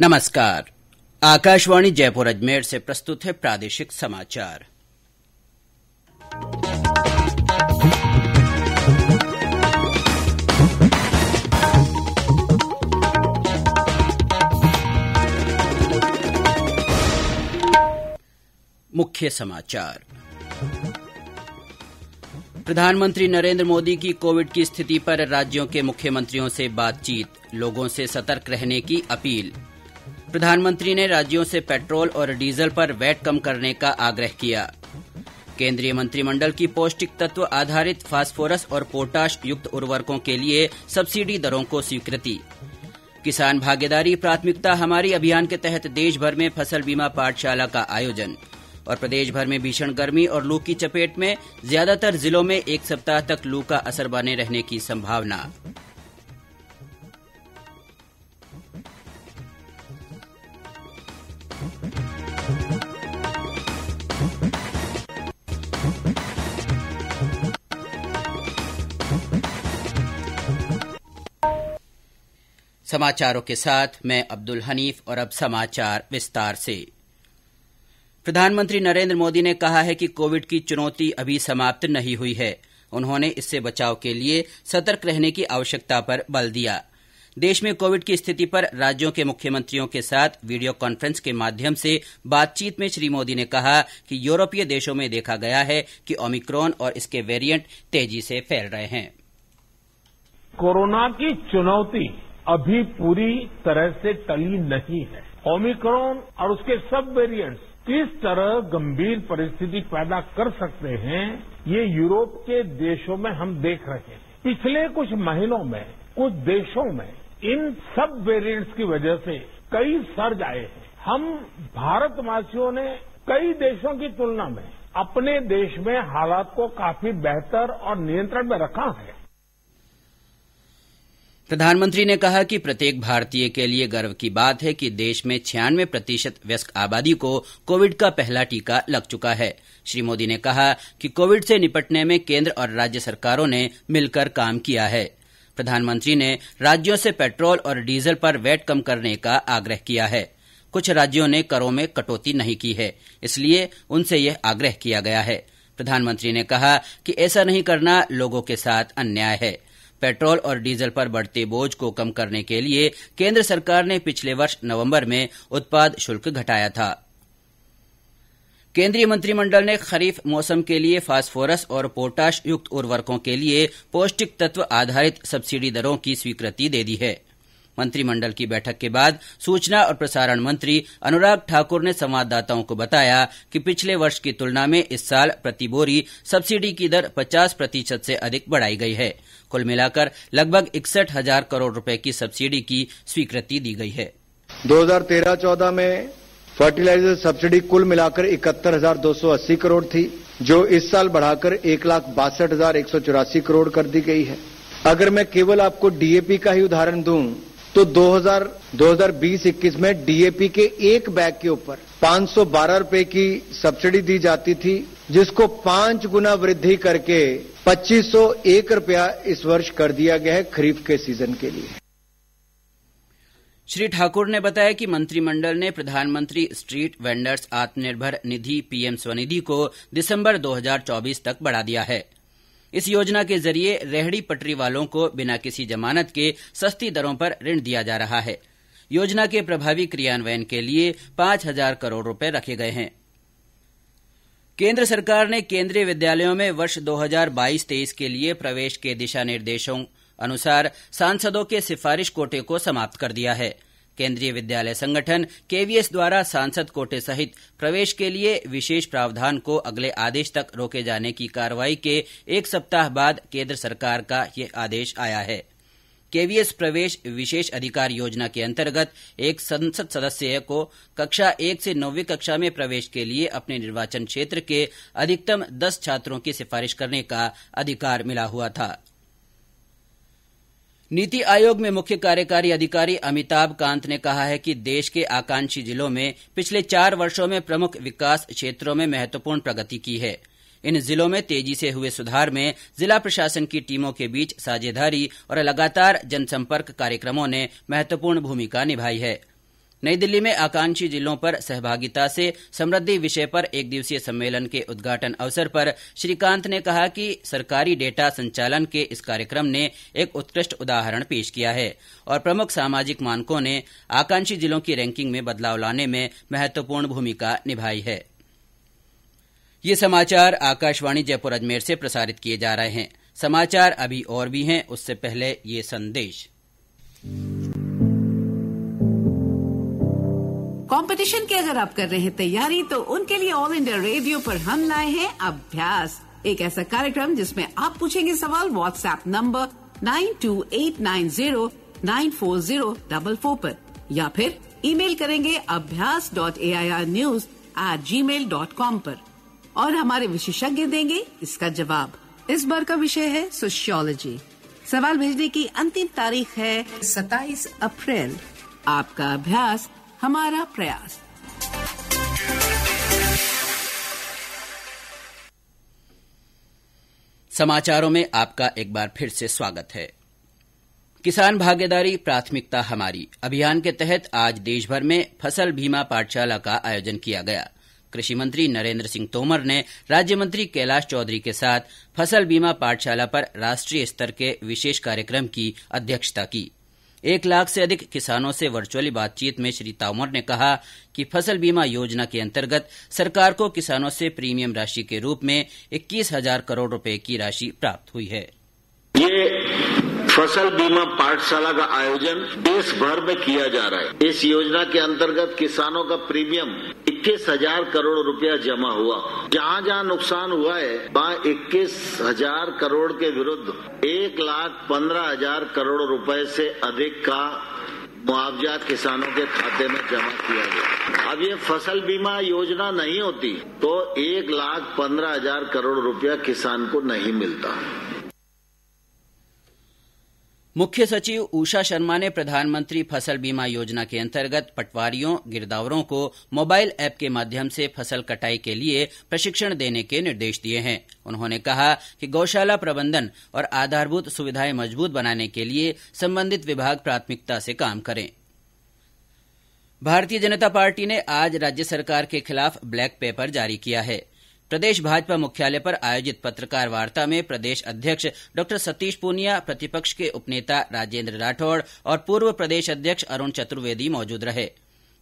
नमस्कार। आकाशवाणी जयपुर अजमेर से प्रस्तुत है प्रादेशिक समाचार। मुख्य समाचार। प्रधानमंत्री नरेंद्र मोदी की कोविड की स्थिति पर राज्यों के मुख्यमंत्रियों से बातचीत, लोगों से सतर्क रहने की अपील। प्रधानमंत्री ने राज्यों से पेट्रोल और डीजल पर वैट कम करने का आग्रह किया। केंद्रीय मंत्रिमंडल की पौष्टिक तत्व आधारित फास्फोरस और पोटाश युक्त उर्वरकों के लिए सब्सिडी दरों को स्वीकृति। किसान भागीदारी प्राथमिकता हमारी अभियान के तहत देश भर में फसल बीमा पाठशाला का आयोजन। और प्रदेश भर में भीषण गर्मी और लू की चपेट में ज्यादातर जिलों में एक सप्ताह तक लू का असर बने रहने की संभावना। समाचारों के साथ मैं अब्दुल हनीफ और अब समाचार विस्तार से। प्रधानमंत्री नरेंद्र मोदी ने कहा है कि कोविड की चुनौती अभी समाप्त नहीं हुई है। उन्होंने इससे बचाव के लिए सतर्क रहने की आवश्यकता पर बल दिया। देश में कोविड की स्थिति पर राज्यों के मुख्यमंत्रियों के साथ वीडियो कॉन्फ्रेंस के माध्यम से बातचीत में श्री मोदी ने कहा कि यूरोपीय देशों में देखा गया है कि ओमिक्रॉन और इसके वेरिएंट तेजी से फैल रहे हैं। कोरोना की चुनौती अभी पूरी तरह से टली नहीं है। ओमिक्रॉन और उसके सब वेरिएंट्स किस तरह गंभीर परिस्थिति पैदा कर सकते हैं, ये यूरोप के देशों में हम देख रहे हैं। पिछले कुछ महीनों में कुछ देशों में इन सब वेरिएंट्स की वजह से कई सर्ज आए हैं। हम भारतवासियों ने कई देशों की तुलना में अपने देश में हालात को काफी बेहतर और नियंत्रण में रखा है। प्रधानमंत्री ने कहा कि प्रत्येक भारतीय के लिए गर्व की बात है कि देश में 96% वयस्क आबादी को कोविड का पहला टीका लग चुका है। श्री मोदी ने कहा कि कोविड से निपटने में केंद्र और राज्य सरकारों ने मिलकर काम किया है। प्रधानमंत्री ने राज्यों से पेट्रोल और डीजल पर वैट कम करने का आग्रह किया है। कुछ राज्यों ने करों में कटौती नहीं की है, इसलिए उनसे यह आग्रह किया गया है। प्रधानमंत्री ने कहा कि ऐसा नहीं करना लोगों के साथ अन्याय है। पेट्रोल और डीजल पर बढ़ते बोझ को कम करने के लिए केंद्र सरकार ने पिछले वर्ष नवंबर में उत्पाद शुल्क घटाया था। केंद्रीय मंत्रिमंडल ने खरीफ मौसम के लिए फास्फोरस और पोटाश युक्त उर्वरकों के लिए पौष्टिक तत्व आधारित सब्सिडी दरों की स्वीकृति दे दी है। मंत्रिमंडल की बैठक के बाद सूचना और प्रसारण मंत्री अनुराग ठाकुर ने संवाददाताओं को बताया कि पिछले वर्ष की तुलना में इस साल प्रति बोरी सब्सिडी की दर 50% से अधिक बढ़ाई गई है। कुल मिलाकर लगभग 61,000 करोड़ रुपए की सब्सिडी की स्वीकृति दी गई है। 2013-14 में फर्टिलाइजर सब्सिडी कुल मिलाकर 71,280 करोड़ थी, जो इस साल बढ़ाकर 1,62,184 करोड़ कर दी गई है। अगर मैं केवल आपको डीएपी का ही उदाहरण दूं तो 2020-21 में डीएपी के एक बैग के ऊपर 512 रुपए की सब्सिडी दी जाती थी, जिसको 5 गुना वृद्धि करके 2,501 रुपया इस वर्ष कर दिया गया है खरीफ के सीजन के लिए। श्री ठाकुर ने बताया कि मंत्रिमंडल ने प्रधानमंत्री street vendors Atmanirbhar Nidhi PM Svanidhi को दिसंबर 2024 तक बढ़ा दिया है। इस योजना के जरिए रेहड़ी पटरी वालों को बिना किसी जमानत के सस्ती दरों पर ऋण दिया जा रहा है। योजना के प्रभावी क्रियान्वयन के लिए 5,000 करोड़ रुपए रखे गए हैं। केंद्र सरकार ने केंद्रीय विद्यालयों में वर्ष 2022-23 के लिए प्रवेश के दिशा निर्देशों अनुसार सांसदों के सिफारिश कोटे को समाप्त कर दिया है। केंद्रीय विद्यालय संगठन केवीएस द्वारा सांसद कोटे सहित प्रवेश के लिए विशेष प्रावधान को अगले आदेश तक रोके जाने की कार्रवाई के एक सप्ताह बाद केंद्र सरकार का यह आदेश आया है। केवीएस प्रवेश विशेष अधिकार योजना के अंतर्गत एक संसद सदस्य को कक्षा 1 से 9वीं कक्षा में प्रवेश के लिए अपने निर्वाचन क्षेत्र के अधिकतम 10 छात्रों की सिफारिश करने का अधिकार मिला हुआ था। नीति आयोग में मुख्य कार्यकारी अधिकारी अमिताभ कांत ने कहा है कि देश के आकांक्षी जिलों में पिछले 4 वर्षों में प्रमुख विकास क्षेत्रों में महत्वपूर्ण प्रगति की है। इन जिलों में तेजी से हुए सुधार में जिला प्रशासन की टीमों के बीच साझेदारी और लगातार जनसंपर्क कार्यक्रमों ने महत्वपूर्ण भूमिका निभाई है। नई दिल्ली में आकांक्षी जिलों पर सहभागिता से समृद्धि विषय पर एक दिवसीय सम्मेलन के उद्घाटन अवसर पर श्री कांत ने कहा कि सरकारी डेटा संचालन के इस कार्यक्रम ने एक उत्कृष्ट उदाहरण पेश किया है और प्रमुख सामाजिक मानकों ने आकांक्षी जिलों की रैंकिंग में बदलाव लाने में महत्वपूर्ण भूमिका निभाई है। ये समाचार आकाशवाणी जयपुर अजमेर से प्रसारित किए जा रहे हैं। समाचार अभी और भी हैं, उससे पहले ये संदेश। कंपटीशन की अगर आप कर रहे हैं तैयारी, तो उनके लिए ऑल इंडिया रेडियो पर हम लाए हैं अभ्यास, एक ऐसा कार्यक्रम जिसमें आप पूछेंगे सवाल व्हाट्सएप नंबर 9289094044 पर, या फिर ईमेल करेंगे abhyas.airnews@gmail.com पर और हमारे विशेषज्ञ देंगे इसका जवाब। इस बार का विषय है सोशियोलॉजी। सवाल भेजने की अंतिम तारीख है 27 अप्रैल। आपका अभ्यास हमारा प्रयास। समाचारों में आपका एक बार फिर से स्वागत है। किसान भागीदारी प्राथमिकता हमारी अभियान के तहत आज देशभर में फसल बीमा पाठशाला का आयोजन किया गया। कृषि मंत्री नरेंद्र सिंह तोमर ने राज्य मंत्री कैलाश चौधरी के साथ फसल बीमा पाठशाला पर राष्ट्रीय स्तर के विशेष कार्यक्रम की अध्यक्षता की। 1 लाख से अधिक किसानों से वर्चुअली बातचीत में श्री तोमर ने कहा कि फसल बीमा योजना के अंतर्गत सरकार को किसानों से प्रीमियम राशि के रूप में 21,000 करोड़ रुपए की राशि प्राप्त हुई है। ये फसल बीमा पाठशाला का आयोजन देश भर में किया जा रहा है। इस योजना के अंतर्गत किसानों का प्रीमियम 21,000 करोड़ रुपया जमा हुआ। जहाँ जहाँ नुकसान हुआ है वहाँ 21,000 करोड़ के विरुद्ध 1,15,000 करोड़ रुपए से अधिक का मुआवजा किसानों के खाते में जमा किया गया। अब ये फसल बीमा योजना नहीं होती तो 1,15,000 करोड़ रुपया किसान को नहीं मिलता। मुख्य सचिव उषा शर्मा ने प्रधानमंत्री फसल बीमा योजना के अंतर्गत पटवारियों गिरदावरों को मोबाइल ऐप के माध्यम से फसल कटाई के लिए प्रशिक्षण देने के निर्देश दिए हैं। उन्होंने कहा कि गौशाला प्रबंधन और आधारभूत सुविधाएं मजबूत बनाने के लिए संबंधित विभाग प्राथमिकता से काम करें। भारतीय जनता पार्टी ने आज राज्य सरकार के खिलाफ ब्लैक पेपर जारी किया है। प्रदेश भाजपा मुख्यालय पर आयोजित पत्रकार वार्ता में प्रदेश अध्यक्ष डॉ सतीश पूनिया, प्रतिपक्ष के उपनेता राजेंद्र राठौड़ और पूर्व प्रदेश अध्यक्ष अरुण चतुर्वेदी मौजूद रहे।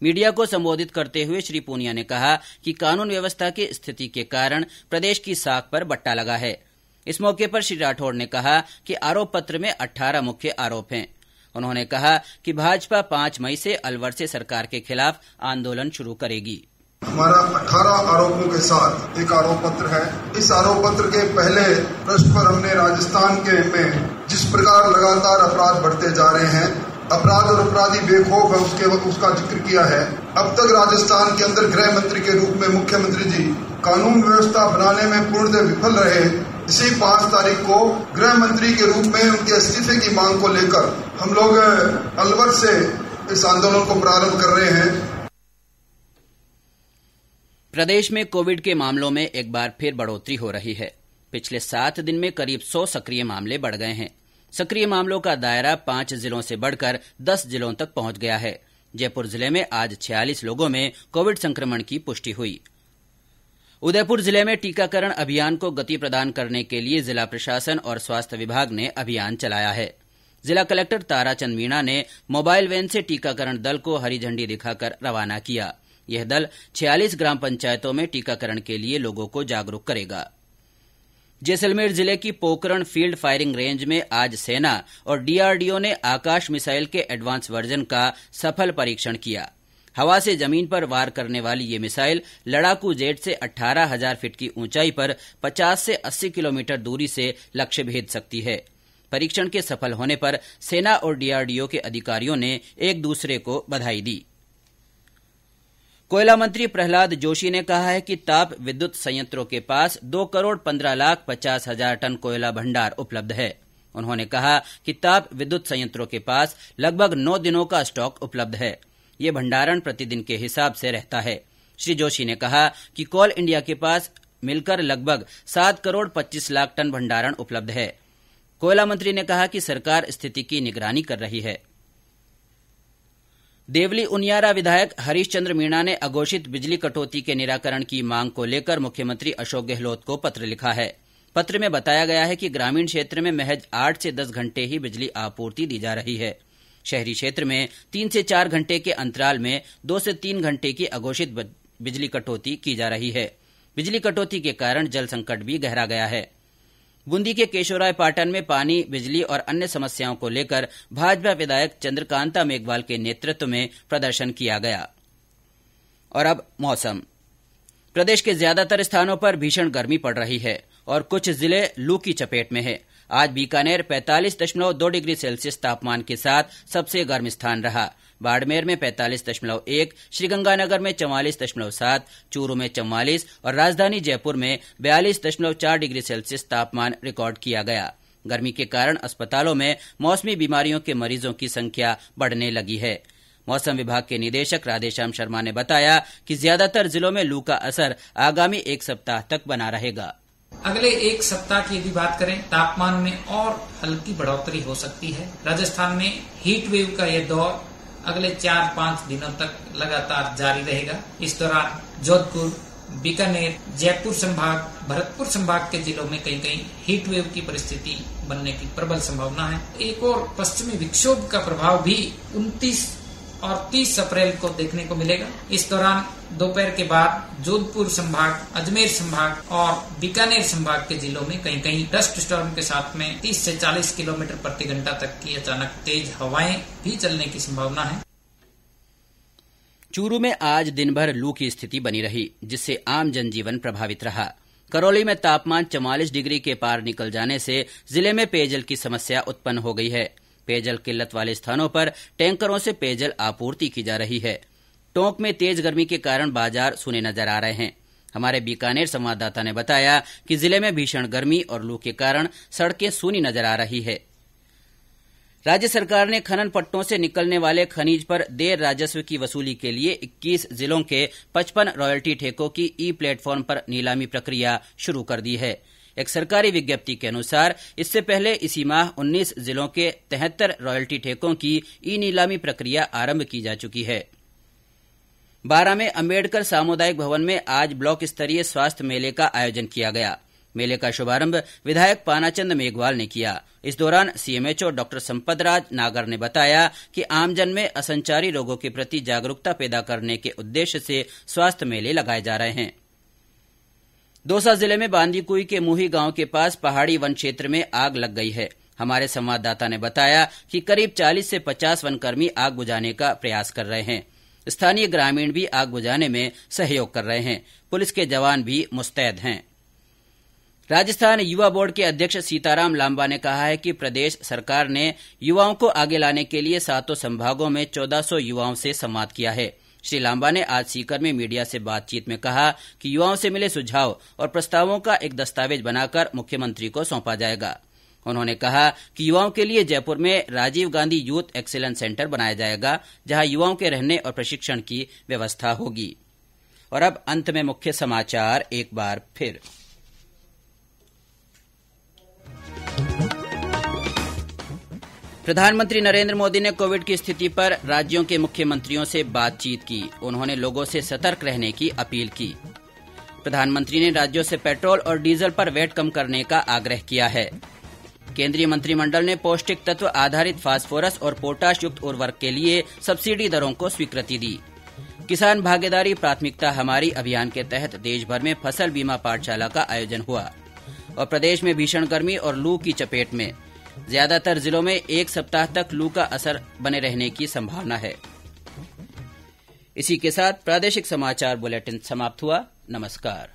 मीडिया को संबोधित करते हुए श्री पूनिया ने कहा कि कानून व्यवस्था की स्थिति के कारण प्रदेश की साख पर बट्टा लगा है। इस मौके पर श्री राठौड़ ने कहा कि आरोप पत्र में 18 मुख्य आरोप हैं। उन्होंने कहा कि भाजपा 5 मई से अलवर से सरकार के खिलाफ आंदोलन शुरू करेगी। हमारा 18 आरोपों के साथ एक आरोप पत्र है। इस आरोप पत्र के पहले पृष्ठ पर हमने राजस्थान के में जिस प्रकार लगातार अपराध बढ़ते जा रहे हैं, अपराध और अपराधी बेखौफ है उसका जिक्र किया है। अब तक राजस्थान के अंदर गृह मंत्री के रूप में मुख्यमंत्री जी कानून व्यवस्था बनाने में पूर्णतः विफल रहे। इसी 5 तारीख को गृह मंत्री के रूप में उनके इस्तीफे की मांग को लेकर हम लोग अलवर से इस आंदोलन को प्रारंभ कर रहे हैं। प्रदेश में कोविड के मामलों में एक बार फिर बढ़ोतरी हो रही है। पिछले 7 दिन में करीब 100 सक्रिय मामले बढ़ गए हैं। सक्रिय मामलों का दायरा 5 जिलों से बढ़कर 10 जिलों तक पहुंच गया है। जयपुर जिले में आज 46 लोगों में कोविड संक्रमण की पुष्टि हुई। उदयपुर जिले में टीकाकरण अभियान को गति प्रदान करने के लिए जिला प्रशासन और स्वास्थ्य विभाग ने अभियान चलाया है। जिला कलेक्टर ताराचंद मीणा ने मोबाइल वैन से टीकाकरण दल को हरी झंडी दिखाकर रवाना किया। यह दल 46 ग्राम पंचायतों में टीकाकरण के लिए लोगों को जागरूक करेगा। जैसलमेर जिले की पोकरण फील्ड फायरिंग रेंज में आज सेना और डीआरडीओ ने आकाश मिसाइल के एडवांस वर्जन का सफल परीक्षण किया। हवा से जमीन पर वार करने वाली ये मिसाइल लड़ाकू जेट से 18,000 फीट की ऊंचाई पर 50 से 80 किलोमीटर दूरी से लक्ष्य भेद सकती है। परीक्षण के सफल होने पर सेना और डीआरडीओ के अधिकारियों ने एक दूसरे को बधाई दी। कोयला मंत्री प्रहलाद जोशी ने कहा है कि ताप विद्युत संयंत्रों के पास 2,15,50,000 टन कोयला भंडार उपलब्ध है। उन्होंने कहा कि ताप विद्युत संयंत्रों के पास लगभग 9 दिनों का स्टॉक उपलब्ध है। ये भंडारण प्रतिदिन के हिसाब से रहता है। श्री जोशी ने कहा कि कोल इंडिया के पास मिलकर लगभग 7,25,00,000 टन भंडारण उपलब्ध है। कोयला मंत्री ने कहा कि सरकार स्थिति की निगरानी कर रही है। देवली उनियारा विधायक हरीश चंद्र मीणा ने अघोषित बिजली कटौती के निराकरण की मांग को लेकर मुख्यमंत्री अशोक गहलोत को पत्र लिखा है। पत्र में बताया गया है कि ग्रामीण क्षेत्र में महज 8 से 10 घंटे ही बिजली आपूर्ति दी जा रही है। शहरी क्षेत्र में 3 से 4 घंटे के अंतराल में 2 से 3 घंटे की अघोषित बिजली कटौती की जा रही है। बिजली कटौती के कारण जल संकट भी गहरा गया है। बूंदी के केशोराय पाटन में पानी, बिजली और अन्य समस्याओं को लेकर भाजपा विधायक चंद्रकांता मेघवाल के नेतृत्व में प्रदर्शन किया गया। और अब मौसम। प्रदेश के ज्यादातर स्थानों पर भीषण गर्मी पड़ रही है और कुछ जिले लू की चपेट में है। आज बीकानेर 45.2 डिग्री सेल्सियस तापमान के साथ सबसे गर्म स्थान रहा। बाड़मेर में 45.1, श्रीगंगानगर में 44.7, चूरू में 44 और राजधानी जयपुर में 42.4 डिग्री सेल्सियस तापमान रिकॉर्ड किया गया। गर्मी के कारण अस्पतालों में मौसमी बीमारियों के मरीजों की संख्या बढ़ने लगी है। मौसम विभाग के निदेशक राधेश्याम शर्मा ने बताया कि ज्यादातर जिलों में लू का असर आगामी 1 सप्ताह तक बना रहेगा। अगले 1 सप्ताह की यदि बात करें, तापमान में और हल्की बढ़ोतरी हो सकती है। राजस्थान में हीट वेव का यह दौर अगले 4-5 दिनों तक लगातार जारी रहेगा। इस दौरान जोधपुर, बीकानेर, जयपुर संभाग, भरतपुर संभाग के जिलों में कहीं कहीं हीट वेव की परिस्थिति बनने की प्रबल संभावना है। एक और पश्चिमी विक्षोभ का प्रभाव भी 29 और 30 अप्रैल को देखने को मिलेगा। इस दौरान दोपहर के बाद जोधपुर संभाग, अजमेर संभाग और बीकानेर संभाग के जिलों में कहीं कहीं डस्ट स्टॉर्म के साथ में 30 से 40 किलोमीटर प्रति घंटा तक की अचानक तेज हवाएं भी चलने की संभावना है। चूरू में आज दिन भर लू की स्थिति बनी रही, जिससे आम जनजीवन प्रभावित रहा। करौली में तापमान 44 डिग्री के पार निकल जाने से जिले में पेयजल की समस्या उत्पन्न हो गई है। पेयजल किल्लत वाले स्थानों पर टैंकरों से पेयजल आपूर्ति की जा रही है। टोंक में तेज गर्मी के कारण बाजार सूने नजर आ रहे हैं। हमारे बीकानेर संवाददाता ने बताया कि जिले में भीषण गर्मी और लू के कारण सड़कें सूनी नजर आ रही है। राज्य सरकार ने खनन पट्टों से निकलने वाले खनिज पर देय राजस्व की वसूली के लिए 21 जिलों के 55 रॉयल्टी ठेकों की ई प्लेटफॉर्म पर नीलामी प्रक्रिया शुरू कर दी है। एक सरकारी विज्ञप्ति के अनुसार इससे पहले इसी माह 19 जिलों के 73 रॉयल्टी ठेकों की ई नीलामी प्रक्रिया आरंभ की जा चुकी है। बारां में अम्बेडकर सामुदायिक भवन में आज ब्लॉक स्तरीय स्वास्थ्य मेले का आयोजन किया गया। मेले का शुभारंभ विधायक पानाचंद मेघवाल ने किया। इस दौरान सीएमएचओ डॉक्टर संपतराज नागर ने बताया कि आमजन में असंचारी रोगों के प्रति जागरूकता पैदा करने के उद्देश्य से स्वास्थ्य मेले लगाए जा रहे हैं। दौसा जिले में बांदीकुई के मुही गांव के पास पहाड़ी वन क्षेत्र में आग लग गई है। हमारे संवाददाता ने बताया कि करीब 40 से 50 वनकर्मी आग बुझाने का प्रयास कर रहे हैं। स्थानीय ग्रामीण भी आग बुझाने में सहयोग कर रहे हैं। पुलिस के जवान भी मुस्तैद हैं। राजस्थान युवा बोर्ड के अध्यक्ष सीताराम लांबा ने कहा है कि प्रदेश सरकार ने युवाओं को आगे लाने के लिए 7 संभागों में 1400 युवाओं से संवाद किया है। श्री लांबा ने आज सीकर में मीडिया से बातचीत में कहा कि युवाओं से मिले सुझाव और प्रस्तावों का एक दस्तावेज बनाकर मुख्यमंत्री को सौंपा जाएगा। उन्होंने कहा कि युवाओं के लिए जयपुर में Rajiv Gandhi youth excellence centre बनाया जाएगा, जहां युवाओं के रहने और प्रशिक्षण की व्यवस्था होगी। और अब अंत में मुख्य समाचार एक बार फिर। प्रधानमंत्री नरेंद्र मोदी ने कोविड की स्थिति पर राज्यों के मुख्यमंत्रियों से बातचीत की। उन्होंने लोगों से सतर्क रहने की अपील की। प्रधानमंत्री ने राज्यों से पेट्रोल और डीजल पर वैट कम करने का आग्रह किया है। केंद्रीय मंत्रिमंडल ने पौष्टिक तत्व आधारित फास्फोरस और पोटाश युक्त उर्वरक के लिए सब्सिडी दरों को स्वीकृति दी। किसान भागीदारी प्राथमिकता हमारी अभियान के तहत देशभर में फसल बीमा पाठशाला का आयोजन हुआ। और प्रदेश में भीषण गर्मी और लू की चपेट में ज्यादातर जिलों में 1 सप्ताह तक लू का असर बने रहने की संभावना है। इसी के साथ प्रादेशिक समाचार बुलेटिन समाप्त हुआ। नमस्कार।